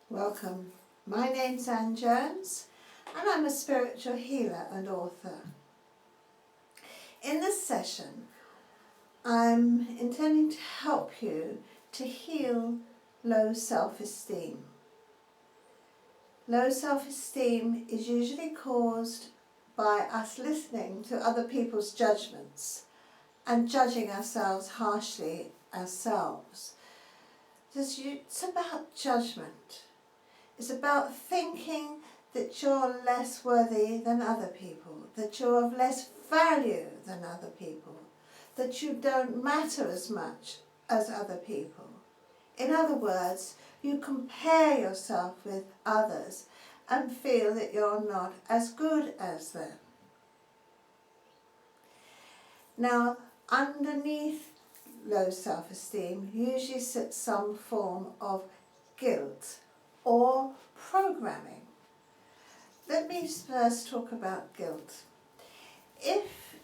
Welcome. My name's Anne Jones and I'm a spiritual healer and author. In this session, I'm intending to help you to heal low self-esteem. Low self-esteem is usually caused by us listening to other people's judgments and judging ourselves harshly ourselves. It's about judgment. It's about thinking that you're less worthy than other people, that you're of less value than other people, that you don't matter as much as other people. In other words, you compare yourself with others and feel that you're not as good as them. Now, underneath low self-esteem usually sits some form of guilt or programming. Let me first talk about guilt. If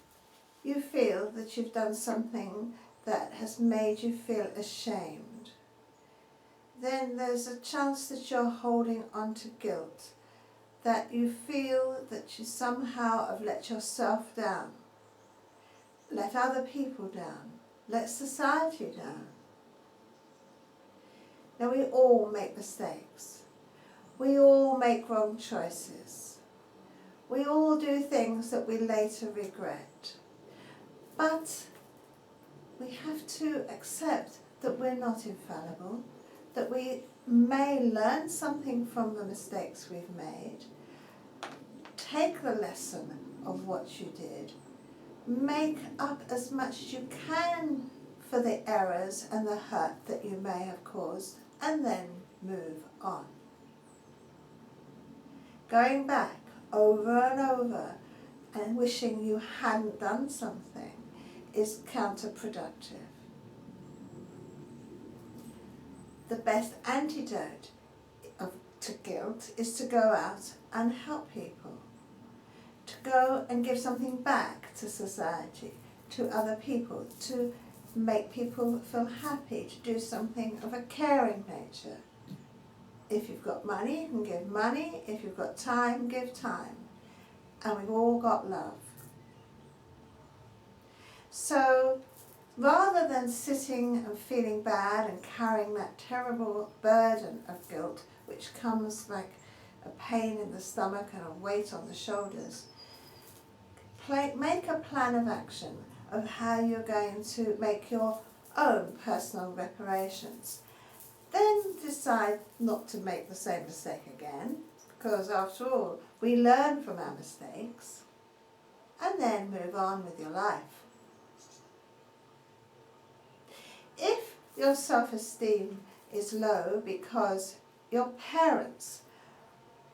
you feel that you've done something that has made you feel ashamed, then there's a chance that you're holding on to guilt, that you feel that you somehow have let yourself down, let other people down, let society down. Now, we all make mistakes. We all make wrong choices. We all do things that we later regret. But we have to accept that we're not infallible, that we may learn something from the mistakes we've made, take the lesson of what you did, make up as much as you can for the errors and the hurt that you may have caused, and then move on. Going back over and over and wishing you hadn't done something is counterproductive. The best antidote to guilt is to go out and help people, to go and give something back to society, to other people, to make people feel happy, to do something of a caring nature. If you've got money, you can give money. If you've got time, give time. And we've all got love. So rather than sitting and feeling bad and carrying that terrible burden of guilt, which comes like a pain in the stomach and a weight on the shoulders, make a plan of action of how you're going to make your own personal reparations. Then decide not to make the same mistake again, because after all, we learn from our mistakes, and then move on with your life. If your self-esteem is low because your parents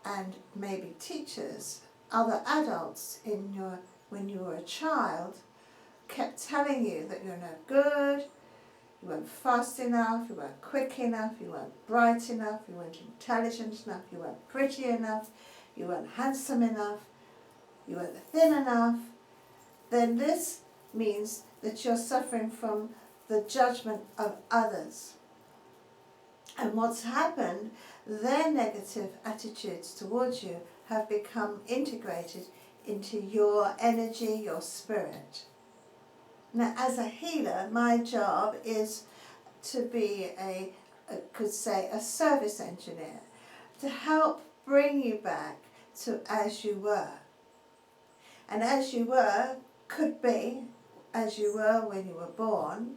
and maybe teachers, other adults when you were a child, kept telling you that you're no good, you weren't fast enough, you weren't quick enough, you weren't bright enough, you weren't intelligent enough, you weren't pretty enough, you weren't handsome enough, you weren't thin enough, then this means that you're suffering from the judgment of others. And what's happened, their negative attitudes towards you have become integrated into your energy, your spirit. Now, as a healer, my job is to be a service engineer, to help bring you back to as you were. And as you were could be as you were when you were born,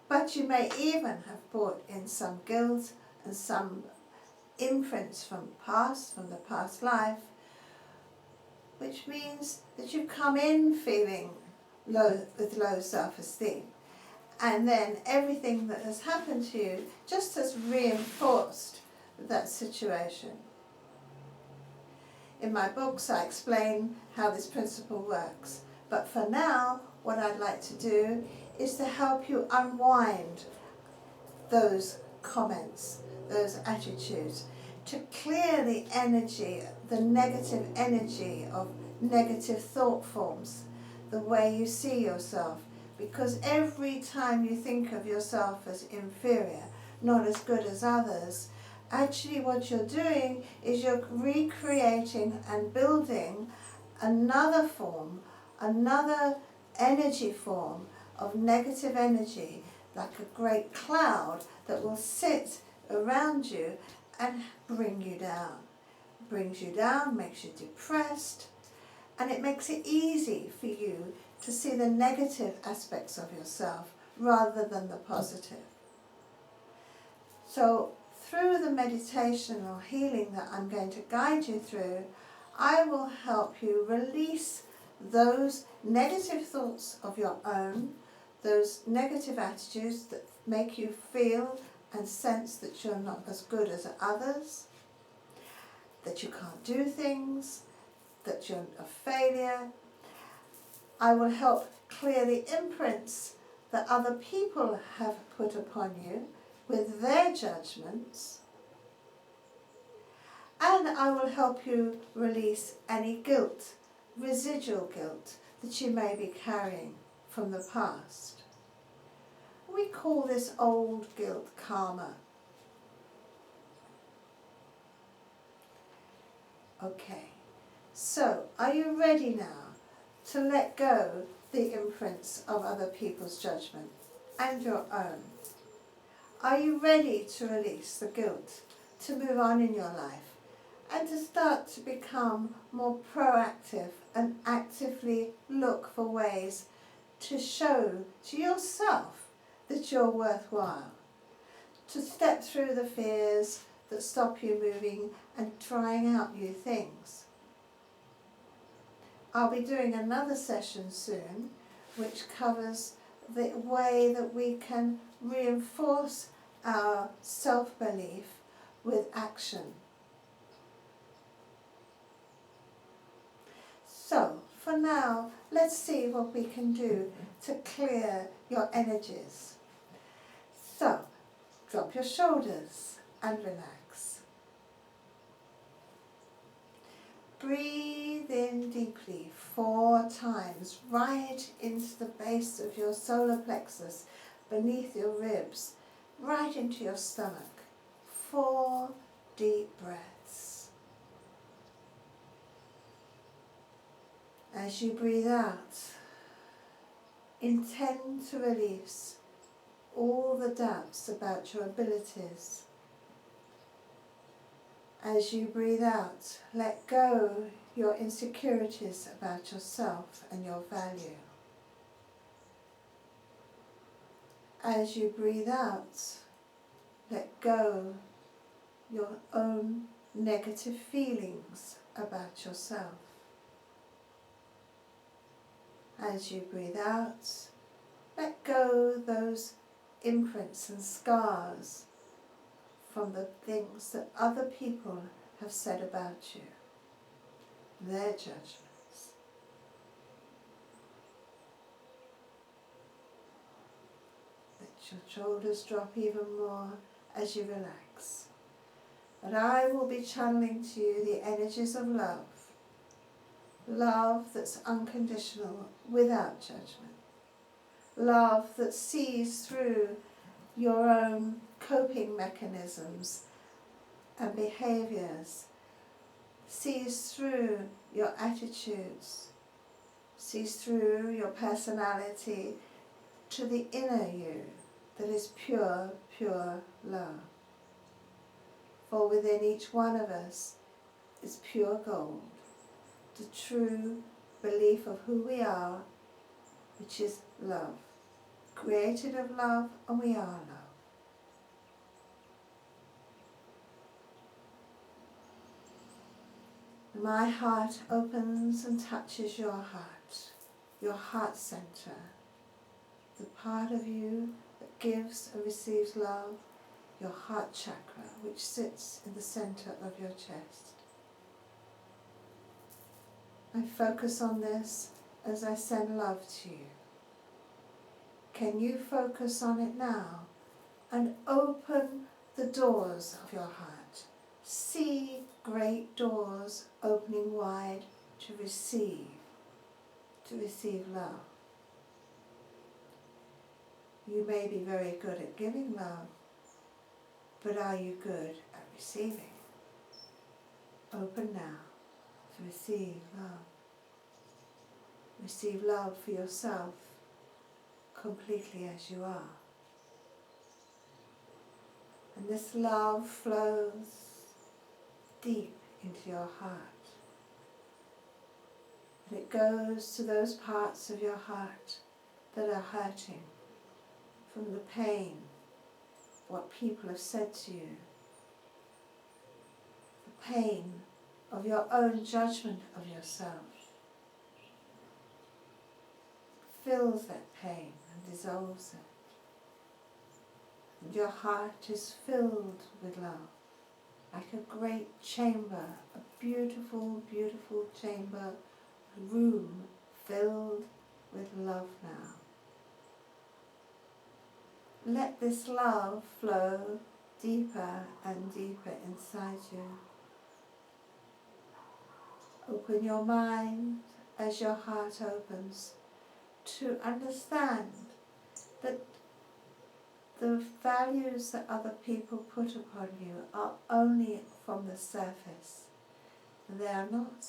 but you may even have brought in some guilt and some imprints from the past life, which means that you come in feeling with low self-esteem, and then everything that has happened to you just has reinforced that situation. In my books I explain how this principle works, but for now what I'd like to do is to help you unwind those comments, those attitudes, to clear the energy, the negative energy of negative thought forms, the way you see yourself, because every time you think of yourself as inferior, not as good as others, Actually what you're doing is you're recreating and building another form, another energy form of negative energy, like a great cloud that will sit around you and bring you down. Brings you down, makes you depressed, and it makes it easy for you to see the negative aspects of yourself rather than the positive. So through the meditation or healing that I'm going to guide you through, I will help you release those negative thoughts of your own, those negative attitudes that make you feel and sense that you're not as good as others, that you can't do things, that you're a failure. I will help clear the imprints that other people have put upon you with their judgments. And I will help you release any guilt, residual guilt, that you may be carrying from the past. We call this old guilt karma. Okay, so are you ready now to let go the imprints of other people's judgment and your own? Are you ready to release the guilt, to move on in your life, and to start to become more proactive and actively look for ways to show to yourself that you're worthwhile, to step through the fears that stop you moving and trying out new things? I'll be doing another session soon which covers the way that we can reinforce our self-belief with action. So, for now, let's see what we can do to clear your energies. So, drop your shoulders and relax. Breathe in deeply 4 times, right into the base of your solar plexus, beneath your ribs, right into your stomach. 4 deep breaths. As you breathe out, intend to release all the doubts about your abilities. As you breathe out, let go your insecurities about yourself and your value. As you breathe out, let go your own negative feelings about yourself. As you breathe out, let go those imprints and scars from the things that other people have said about you, their judgments. Let your shoulders drop even more as you relax. And I will be channeling to you the energies of love. Love that's unconditional, without judgment. Love that sees through your own coping mechanisms and behaviours, sees through your attitudes, sees through your personality to the inner you that is pure, pure love. For within each one of us is pure gold, the true belief of who we are, which is love, created of love, and we are love. My heart opens and touches your heart center, the part of you that gives and receives love, your heart chakra, which sits in the center of your chest. I focus on this as I send love to you. Can you focus on it now and open the doors of your heart? See great doors opening wide to receive love. You may be very good at giving love, but are you good at receiving? Open now to receive love. Receive love for yourself completely as you are. And this love flows deep into your heart. And it goes to those parts of your heart that are hurting from the pain, what people have said to you, the pain of your own judgment of yourself. Fills that pain and dissolves it. And your heart is filled with love, like a great chamber, a beautiful, beautiful chamber, a room filled with love now. Let this love flow deeper and deeper inside you. Open your mind as your heart opens to understand that the values that other people put upon you are only from the surface. They are not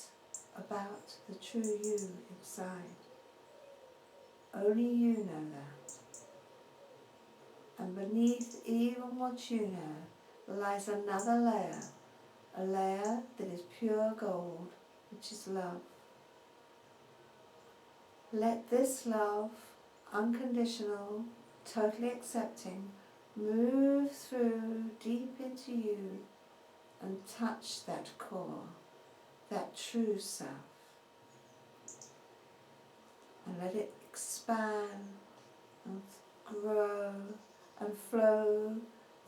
about the true you inside. Only you know that. And beneath even what you know lies another layer, a layer that is pure gold, which is love. Let this love, unconditional, totally accepting, move through deep into you and touch that core, that true self. And let it expand and grow and flow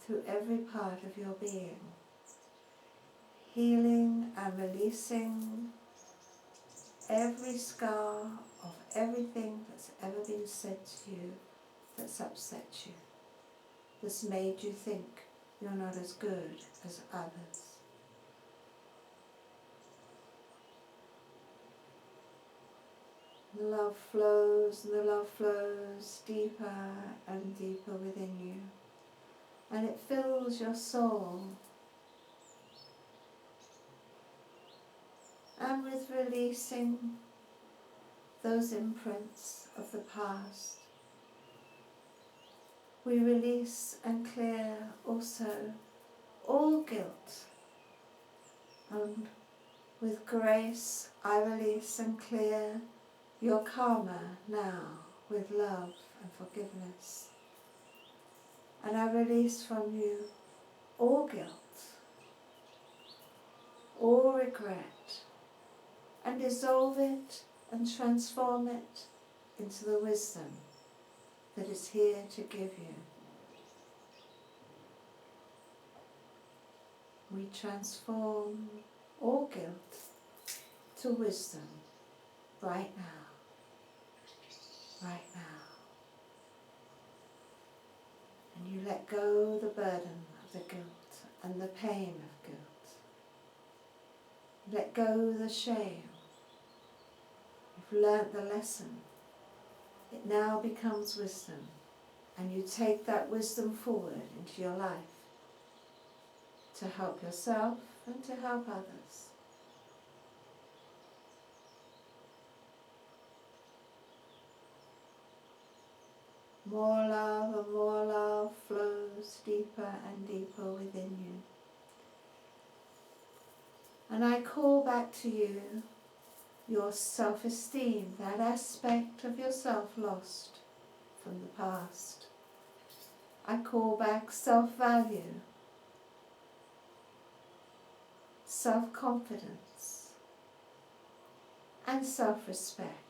through every part of your being, healing and releasing every scar of everything that's ever been said to you that's upset you, that's made you think you're not as good as others. The love flows and the love flows deeper and deeper within you, and it fills your soul. And with releasing those imprints of the past, we release and clear also all guilt. And with grace, I release and clear your karma now with love and forgiveness. And I release from you all guilt, all regret, and dissolve it and transform it into the wisdom that is here to give you. We transform all guilt to wisdom right now, right now. And you let go the burden of the guilt and the pain of guilt. Let go the shame. You've learnt the lesson. It now becomes wisdom, and you take that wisdom forward into your life to help yourself and to help others. More love and more love flows deeper and deeper within you. And I call back to you your self-esteem, that aspect of yourself lost from the past. I call back self-value, self-confidence, and self-respect.